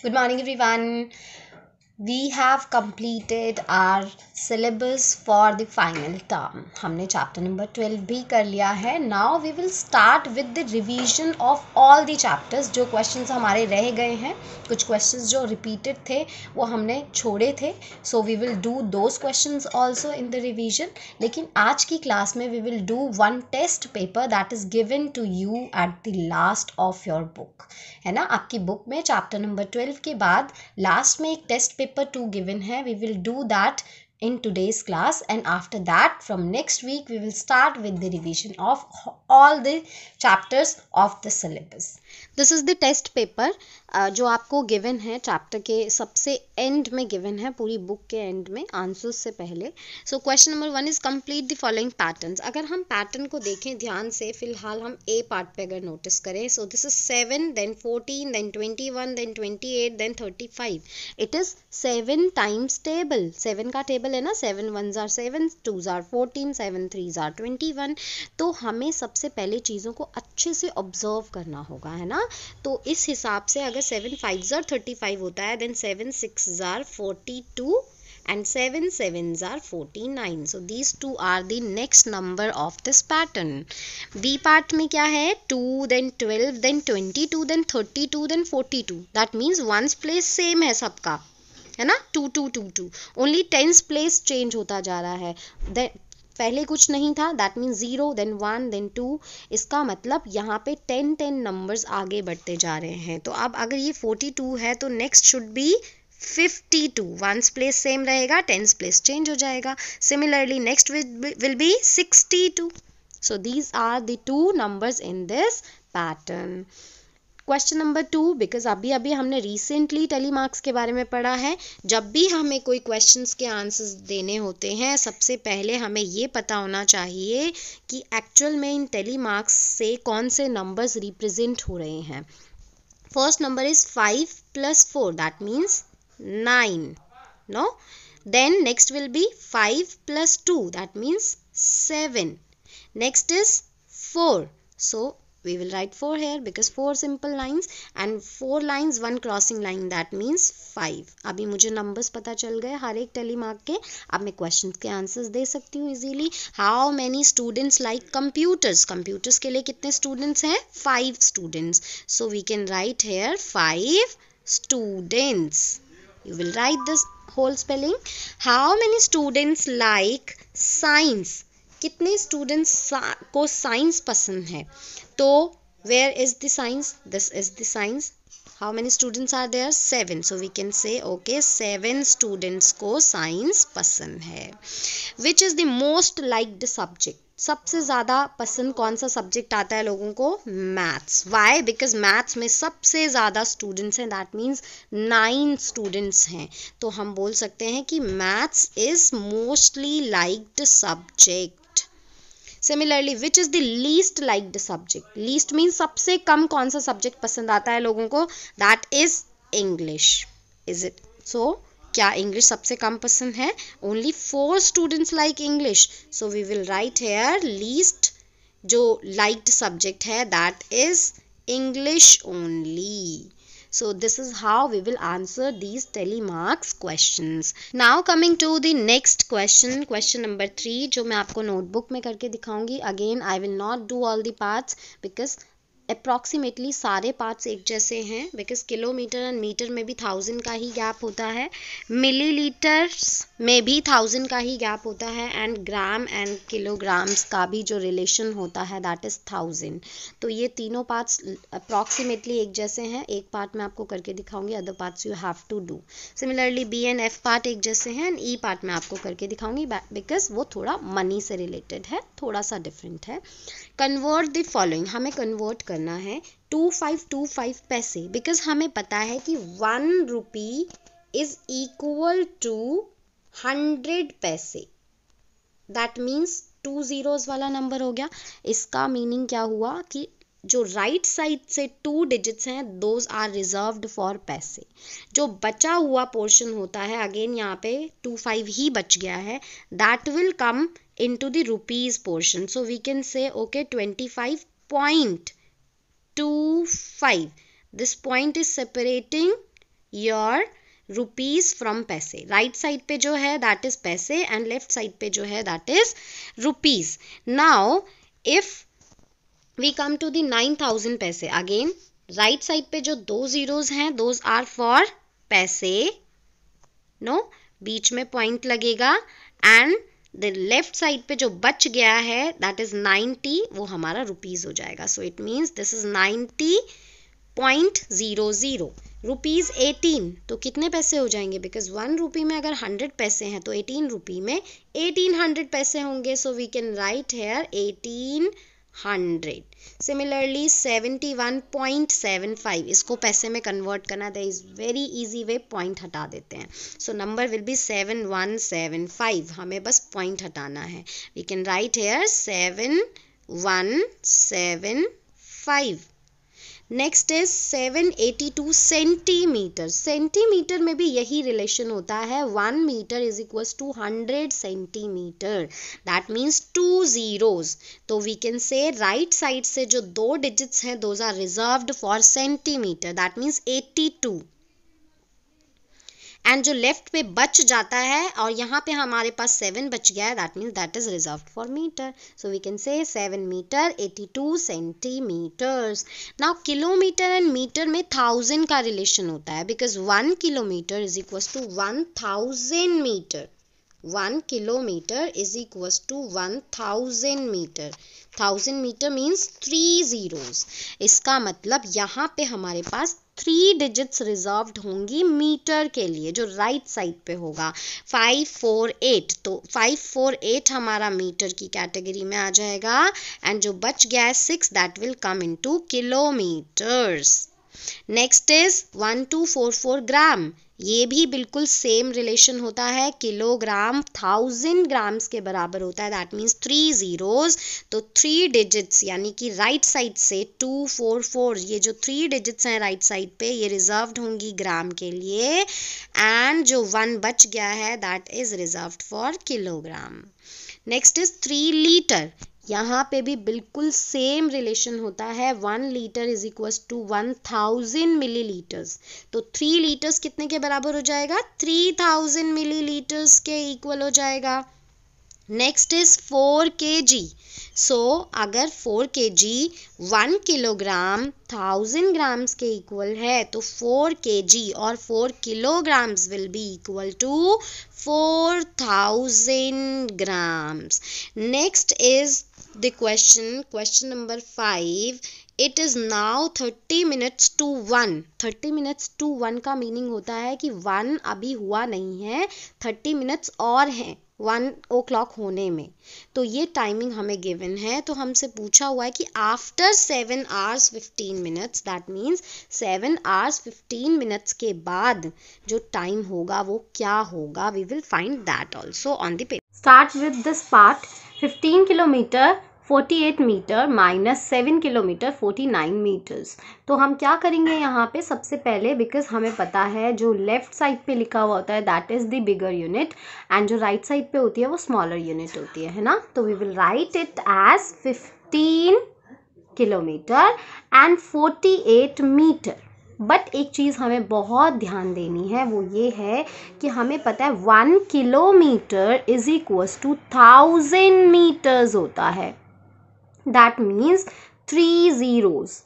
Good morning, everyone. We have completed our syllabus for the final term. हमने chapter number 12 भी कर लिया है. Now we will start with the revision of all the chapters. जो questions हमारे रह गए हैं, कुछ questions जो repeated थे वो हमने छोड़े थे. So we will do those questions also in the revision. लेकिन आज की class में we will do one test paper that is given to you at the last of your book. है ना, आपकी बुक में चैप्टर नंबर 12 के बाद लास्ट में एक टेस्ट पेपर 2 गिवन है. We will do that in today's class, and after that from next week we will start with the revision of all the chapters of the syllabus. This is the test paper जो आपको given है chapter के सबसे and में given है, पूरी book के and में आंसर्स से पहले. So question number 1 is complete the following patterns. अगर हम पैटर्न को देखें ध्यान से, फिलहाल हम ए पार्ट पे अगर नोटिस करें, so this is 7 then 14 then 21 then 28 then 35. It is 7 times table. 7 का टेबल है ना, 7 1s are 7, 2s are 14, 7 3s are 21. तो हमें सबसे पहले चीज़ों को अच्छे से ऑब्जर्व करना होगा, है ना. तो इस हिसाब से अगर 7 5s are 35 होता है, then 7 6s are 42 and 7 7s are 49. So these two are the next number of this pattern. B part में क्या है, 2 then 12 then 22 then 32 then 42. That means ones place same है सबका, है ना, 2 2 2 2. ओनली टेंस प्लेस चेंज होता जा रहा है. पहले कुछ नहीं था, दैट मीन्स 0 देन 1 देन 2. इसका मतलब यहाँ पे 10 10 नंबर्स आगे बढ़ते जा रहे हैं. तो अब अगर ये 42 है तो next should be 52. Ones place same रहेगा, टेंस प्लेस चेंज हो जाएगा. Similarly next will be 62. So these are the two numbers in this pattern. Question number 2, because अभी अभी हमने रिसेंटली टेलीमार्क्स के बारे में पढ़ा है. जब भी हमें कोई क्वेश्चंस के आंसर्स देने होते हैं, सबसे पहले हमें ये पता होना चाहिए कि एक्चुअल में इन टेलीमार्क्स से कौन से नंबर्स रिप्रेजेंट हो रहे हैं. First number is 5 + 4, that means 9. No, then next will be 5 + 2, that means 7. Next is 4. So we will write 4 here because 4 simple lines and 4 lines 1 crossing line, that means 5. अभी मुझे numbers पता चल गए हर एक टेलीमार्क के. अब मैं क्वेश्चंस के आंसर्स दे सकती हूँ easily. How many students like computers. Computers के लिए कितने स्टूडेंट्स हैं, 5 students. So we can write here 5 students. You will write this whole spelling. How many students like science. कितने स्टूडेंट्स को साइंस पसंद है. तो where is the science, this is the science. How many students are there, 7. So we can say okay 7 students को science पसंद है. Which is the most liked subject. सबसे ज़्यादा पसंद कौन सा सब्जेक्ट आता है लोगों को, मैथ्स. वाई, बिकॉज मैथ्स में सबसे ज़्यादा स्टूडेंट्स हैं, दैट मीन्स 9 स्टूडेंट्स हैं. तो हम बोल सकते हैं कि maths is mostly liked subject. Similarly which is the least liked subject. Least means सबसे कम कौन सा सब्जेक्ट पसंद आता है लोगों को, that is English. Is it so, क्या इंग्लिश सबसे कम पसंद है. Only 4 students like English. So we will write here least जो लाइक्ड सब्जेक्ट है, that is English only. So this is how we will answer these telemarks questions. Now coming to the next question, question number 3, जो मैं आपको notebook में करके दिखाऊंगी. Again I will not do all the parts because approximately सारे parts एक जैसे हैं, बिकॉज किलोमीटर एंड मीटर में भी 1000 का ही गैप होता है, मिलीलीटर्स में भी 1000 का ही गैप होता है, एंड ग्राम एंड किलोग्राम्स का भी जो रिलेशन होता है दैट इज़ 1000. तो ये तीनों पार्ट्स अप्रॉक्सीमेटली एक जैसे हैं. एक पार्ट मैं आपको करके दिखाऊंगी, other parts you have to do. Similarly B and F part एक जैसे हैं, एंड ई पार्ट मैं आपको करके दिखाऊंगी बिकॉज वो थोड़ा मनी से रिलेटेड है, थोड़ा सा डिफरेंट है. कन्वर्ट द फॉलोइंग, हमें कन्वर्ट करना है 2525 पैसे, बिकॉज हमें पता है कि 1 रुपी इज इक्वल टू 100 पैसे. दैट मीन्स 2 zeros वाला नंबर हो गया. इसका मीनिंग क्या हुआ कि जो राइट साइड से 2 डिजिट्स हैं, दोज आर रिजर्व्ड फॉर पैसे. जो बचा हुआ पोर्शन होता है, अगेन यहाँ पे 25 ही बच गया है, that will come into the rupees portion. So we can say okay 25.25. This point is separating your rupees from paise. Right side पे जो है that is paise and left side पे जो है that is rupees. Now if we come to the 9000 paise, again right side पे जो दो zeros हैं दोज आर फॉर पैसे, नो बीच में पॉइंट लगेगा, एंड द लेफ्ट साइड पे जो बच गया है दैट इज 90, वो हमारा रुपीज हो जाएगा. So it means this is 90.00. Rupees 18, तो कितने पैसे हो जाएंगे, बिकॉज 1 रुपी में अगर 100 पैसे हैं तो 18 रुपी में 1800 पैसे होंगे. So we can write here 1800. Similarly 71.75, इसको पैसे में कन्वर्ट करना that is very easy way, point हटा देते हैं. So number will be 7175. हमें बस पॉइंट हटाना है. We can write here 7175. Next is 782 centimetre. Centimetre में भी यही रिलेशन होता है, 1 metre is equal to 100 centimetre. That means 2 zeros. तो we can say right side से जो 2 डिजिट्स हैं those are reserved for centimetre, that means 82. And जो लेफ्ट पे बच जाता है और यहाँ पे हमारे पास 7 बच गया है, that means that is reserved for metre. So we can say 7 metre 82 centimetres. Now kilometre and metre में 1000 का रिलेशन होता है, because 1 kilometre is equal to 1000 metre. 1 kilometre is equal to 1000 metre. 1000 metre means 3 zeros. इसका मतलब यहाँ पे हमारे पास 3 डिजिट्स रिजर्व्ड होंगी मीटर के लिए, जो राइट साइड पे होगा. 548, तो 548 हमारा मीटर की कैटेगरी में आ जाएगा, एंड जो बच गया है 6 that will come into kilometres. Next is 1244 ग्राम. ये भी बिल्कुल सेम रिलेशन होता है, किलोग्राम 1000 ग्राम्स के बराबर होता है. That means 3 zeros. तो 3 डिजिट्स यानी कि राइट साइड से 244, ये जो 3 डिजिट्स हैं राइट साइड पे ये रिजर्व्ड होंगी ग्राम के लिए, एंड जो 1 बच गया है that is reserved for kilogram. Next is 3 litre. यहाँ पे भी बिल्कुल सेम रिलेशन होता है, 1 litre is equal to 1000 millilitres. तो 3 लीटर्स कितने के बराबर हो जाएगा, 3000 मिलीलीटर्स के इक्वल हो जाएगा. Next is 4 kg. सो अगर 4 kg 1 किलोग्राम 1000 ग्राम्स के इक्वल है, तो 4 kg और 4 kilograms will be equal to 4000 grams. Next is the question number 5. It is now 30 minutes to 1. 30 minutes to 1 का मीनिंग होता है कि 1 अभी हुआ नहीं है, 30 मिनट्स और हैं 1 o'clock होने में. तो ये टाइमिंग हमें गिवन है, तो हमसे पूछा हुआ है कि after 7 hours 15 minutes, that means 7 hours 15 minutes के बाद जो टाइम होगा वो क्या होगा. We will find that also on the paper. Start with this part. 15 kilometre 48 metre minus 7 kilometre 49 metres. तो हम क्या करेंगे यहाँ पे, सबसे पहले बिकॉज हमें पता है जो लेफ्ट साइड पे लिखा हुआ होता है that is the bigger unit, and जो राइट साइड पे होती है वो स्मॉलर यूनिट होती है ना. तो we will write it as 15 kilometre and 48 metre. But एक चीज़ हमें बहुत ध्यान देनी है, वो ये है कि हमें पता है 1 kilometre is equals to 1000 metres होता है. That means 3 zeros.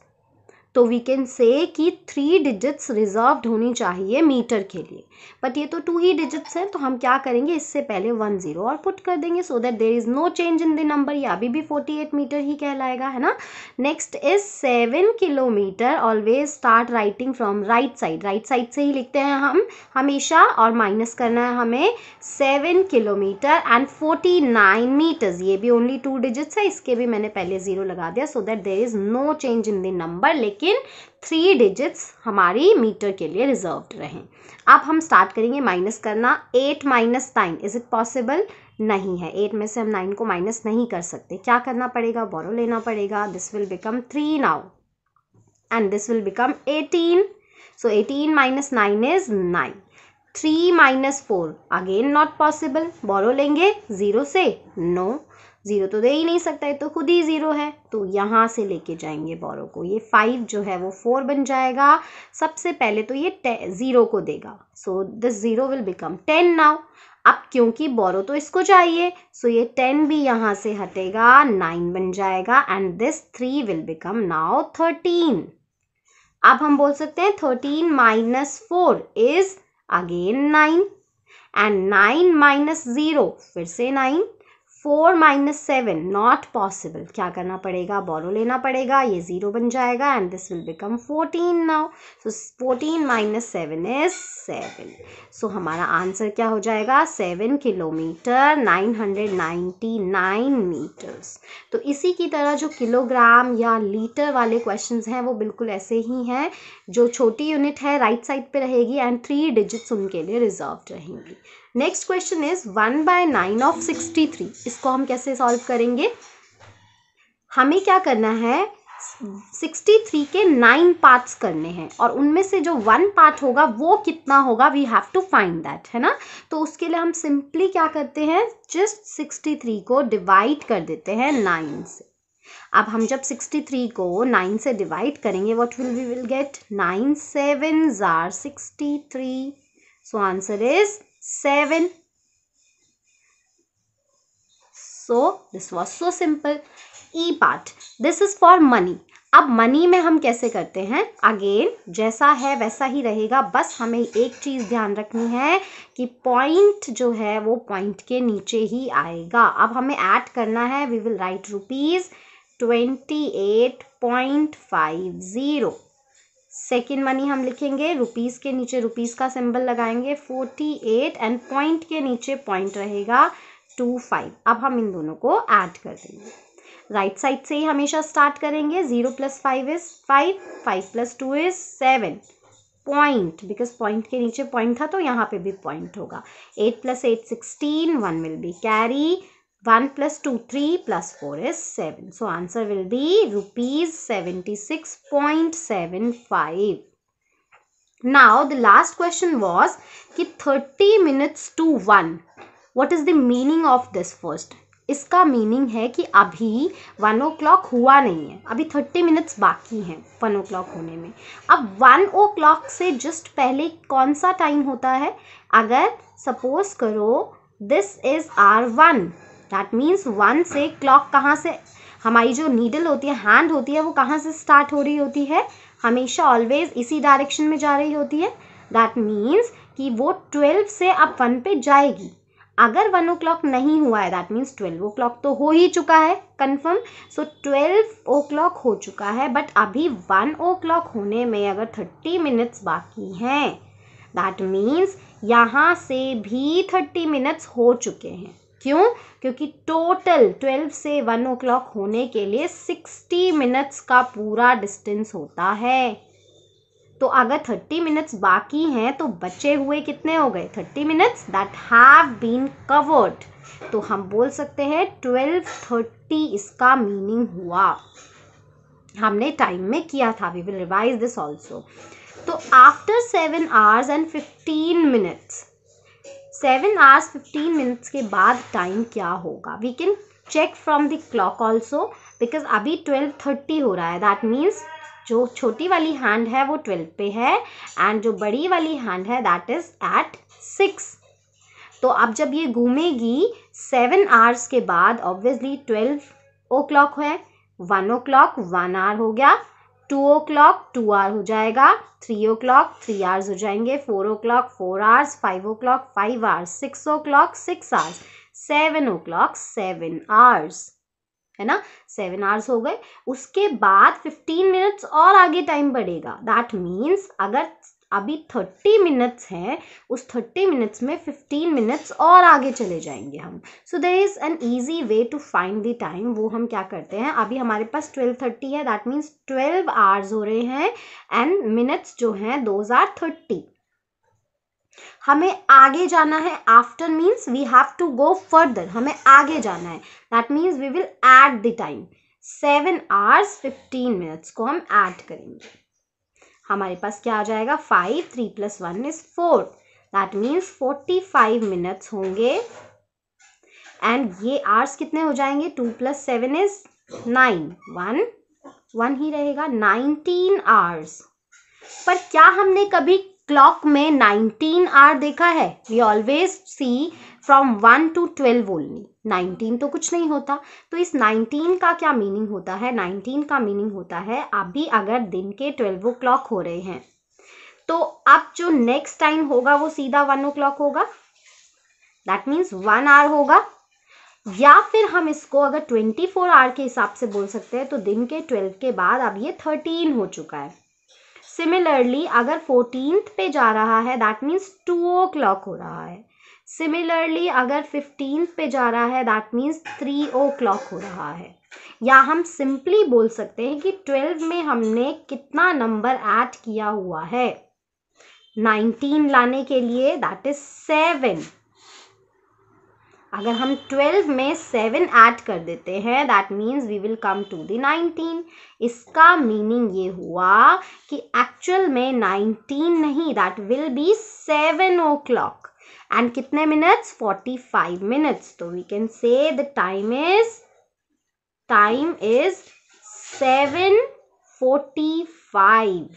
तो वी कैन से कि 3 डिजिट्स रिजर्व्ड होनी चाहिए मीटर के लिए, बट ये तो 2 ही डिजिट्स हैं, तो हम क्या करेंगे, इससे पहले 1 0 और पुट कर देंगे so that there is no change in the number. ये अभी भी 48 मीटर ही कहलाएगा, है ना. Next is 7 kilometre. Always start writing from right side. Right side से ही लिखते हैं हम हमेशा, और माइनस करना है हमें 7 किलोमीटर एंड 49 मीटर्स. ये भी ओनली 2 डिजिट्स है, इसके भी मैंने पहले 0 लगा दिया so that there is no change in the number, लेकिन 3 डिजिट्स हमारी मीटर के लिए रिजर्व्ड रहें. अब हम स्टार्ट करेंगे माइनस करना. 8 माइनस 9, इज इट पॉसिबल? नहीं है. 8 में से हम 9 को माइनस नहीं कर सकते. क्या करना पड़ेगा, बोरो लेना पड़ेगा. This will become 3 now and this will become 18. So 18 minus 9 is 9. 3 minus 4 again not possible. Borrow लेंगे 0 से, नो. 0 तो दे ही नहीं सकता है, तो खुद ही 0 है, तो यहाँ से लेके जाएंगे बोरो को। ये 5 जो है वो 4 बन जाएगा। सबसे पहले तो ये 0 को देगा, so this 0 will become 10 now. अब क्योंकि बोरो तो इसको चाहिए, सो ये 10 भी यहाँ से हटेगा, 9 बन जाएगा, and this 3 will become now 13। अब हम बोल सकते हैं 13 minus 4 is again 9, and 9 minus 0 फिर से 9, 4 माइनस 7 नॉट पॉसिबल। क्या करना पड़ेगा, बोरो लेना पड़ेगा, ये 0 बन जाएगा, and this will become 14 now. So 14 minus 7 is 7। सो हमारा आंसर क्या हो जाएगा, 7 किलोमीटर 999 मीटर्स। तो इसी की तरह जो किलोग्राम या लीटर वाले क्वेश्चंस हैं वो बिल्कुल ऐसे ही हैं। जो छोटी यूनिट है राइट साइड पे रहेगी, एंड 3 डिजिट्स उनके लिए रिजर्व रहेंगी। Next question is 1/9 of 63। इसको हम कैसे सॉल्व करेंगे, हमें क्या करना है, 63 के 9 पार्ट्स करने हैं, और उनमें से जो 1 पार्ट होगा वो कितना होगा, we have to find that, है ना। तो उसके लिए हम सिंपली क्या करते हैं, जस्ट 63 को डिवाइड कर देते हैं 9 से। अब हम जब 63 को 9 से डिवाइड करेंगे, what will we will get, 9 7s are 63, so answer is 7. So this was so simple. E part, this is for money. अब मनी में हम कैसे करते हैं, अगेन जैसा है वैसा ही रहेगा, बस हमें एक चीज़ ध्यान रखनी है कि पॉइंट जो है वो पॉइंट के नीचे ही आएगा। अब हमें ऐड करना है, we will write ₹28.50। Second money हम लिखेंगे, रुपीज़ के नीचे रुपीज़ का सिंबल लगाएंगे 48, एंड पॉइंट के नीचे पॉइंट रहेगा 25। अब हम इन दोनों को ऐड कर देंगे, राइट साइड से ही हमेशा स्टार्ट करेंगे। 0 + 5 is 5, 5 + 2 is 7, point, because point के नीचे पॉइंट था तो यहाँ पे भी पॉइंट होगा। 8 + 8 16, 1 will be carry, 1 + 2 3 + 4 is 7. So answer will be ₹76.75. Now the last question was कि 30 minutes to 1. What is the meaning of this first? इसका मीनिंग है कि अभी 1 o'clock हुआ नहीं है, अभी 30 मिनट्स बाकी हैं 1 o'clock होने में। अब 1 o'clock से जस्ट पहले कौन सा टाइम होता है, अगर सपोज करो this is R1, that means 1 से क्लॉक कहाँ से, हमारी जो नीडल होती है, हैंड होती है, वो कहाँ से स्टार्ट हो रही होती है, हमेशा ऑलवेज इसी डायरेक्शन में जा रही होती है। दैट मीन्स कि वो 12 से अब 1 पे जाएगी। अगर 1 o'clock नहीं हुआ है, दैट मीन्स 12 o'clock तो हो ही चुका है कंफर्म। सो 12 o'clock हो चुका है, बट अभी 1 o'clock होने में अगर 30 मिनट्स बाकी हैं, दैट मीन्स यहाँ से भी 30 मिनट्स हो चुके हैं। क्यों, क्योंकि टोटल 12 से 1 o'clock होने के लिए 60 मिनट्स का पूरा डिस्टेंस होता है। तो अगर 30 मिनट्स बाकी हैं तो बचे हुए कितने हो गए, 30 minutes that have been covered. तो हम बोल सकते हैं 12:30 इसका मीनिंग हुआ, हमने टाइम में किया था। We will revise this also. तो after 7 hours and 15 minutes, 7 hours 15 minutes के बाद टाइम क्या होगा, we can check from the clock also, because अभी 12:30 हो रहा है। दैट मीन्स जो छोटी वाली हैंड है वो 12 पे है, एंड जो बड़ी वाली हैंड है दैट इज एट 6। तो अब जब ये घूमेगी 7 hours के बाद, ऑब्वियसली 12 o'clock है, 1 o'clock 1 hour हो गया, 2 o'clock 2 hour हो जाएगा, 3 o'clock 3 hours हो जाएंगे, 4 o'clock 4 hours, 5 o'clock 5 hours, 6 o'clock 6 hours, 7 o'clock 7 hours, है ना, 7 hours हो गए। उसके बाद 15 मिनट्स और आगे टाइम बढ़ेगा। दैट मीन्स अगर अभी 30 मिनट्स हैं, उस 30 मिनट्स में 15 मिनट्स और आगे चले जाएंगे हम। So there is an easy way to find the time. वो हम क्या करते हैं, अभी हमारे पास 12:30 है, दैट मीन्स 12 hours हो रहे हैं, एंड मिनट्स जो हैं दोज आर 30। हमें आगे जाना है, after means we have to go further, हमें आगे जाना है। That means we will add the time, 7 hours 15 minutes को हम ऐड करेंगे। हमारे पास क्या आ जाएगा, 5, 3 + 1 is 4, दैट मीन्स 45 मिनट्स होंगे। एंड ये आवर्स कितने हो जाएंगे, 2 + 7 इज 9, 1 ही रहेगा, 19 आवर्स। पर क्या हमने कभी क्लॉक में 19 आवर देखा है? We always see from 1 to 12 only, 19 तो कुछ नहीं होता। तो इस 19 का क्या मीनिंग होता है? 19 का मीनिंग होता है अभी अगर दिन के 12 o'clock हो रहे हैं तो अब जो नेक्स्ट टाइम होगा वो सीधा 1 o'clock होगा, दैट मीन्स 1 आवर होगा। या फिर हम इसको अगर 24 आवर के हिसाब से बोल सकते हैं तो दिन के 12 के बाद अब ये 13 हो चुका है। सिमिलरली अगर 14th पे जा रहा है दैट मीन्स 2 o'clock हो रहा है। सिमिलरली अगर 15th पे जा रहा है दैट मीन्स 3 o'clock हो रहा है। या हम सिंपली बोल सकते हैं कि 12 में हमने कितना नंबर ऐड किया हुआ है 19 लाने के लिए, दैट इज 7। अगर हम 12 में 7 ऐड कर देते हैं that means we will come to the 19। इसका मीनिंग ये हुआ कि एक्चुअल में 19 नहीं, that will be 7 o'clock and कितने मिनट्स, 45 मिनट्स। तो we can say the time is 7:45।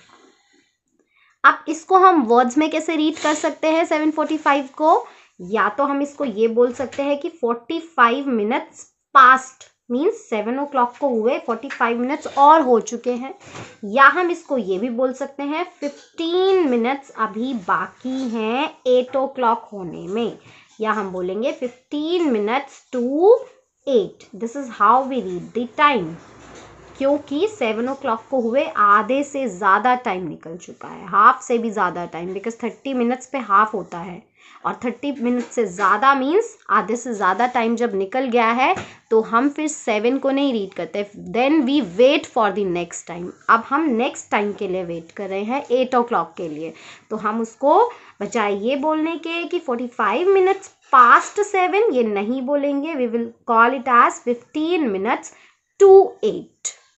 अब इसको हम वर्ड्स में कैसे रीड कर सकते हैं 7:45 को? या तो हम इसको ये बोल सकते हैं कि 45 मिनट्स पास्ट, मीन्स 7 o'clock को हुए 45 मिनट्स और हो चुके हैं। या हम इसको ये भी बोल सकते हैं 15 मिनट्स अभी बाकी हैं 8 o'clock होने में। या हम बोलेंगे 15 minutes to 8। This is how we read the time, क्योंकि 7 o'clock को हुए आधे से ज़्यादा टाइम निकल चुका है, हाफ से भी ज़्यादा टाइम, बिकॉज 30 मिनट्स पे हाफ होता है और 30 मिनट से ज़्यादा मीन्स आधे से ज़्यादा टाइम जब निकल गया है तो हम फिर 7 को नहीं रीड करते, then we wait for the next time. अब हम नेक्स्ट टाइम के लिए वेट कर रहे हैं 8 o'clock के लिए, तो हम उसको बजाय ये बोलने के कि 45 मिनट्स पास्ट 7, ये नहीं बोलेंगे, we will call it as 15 minutes to 8।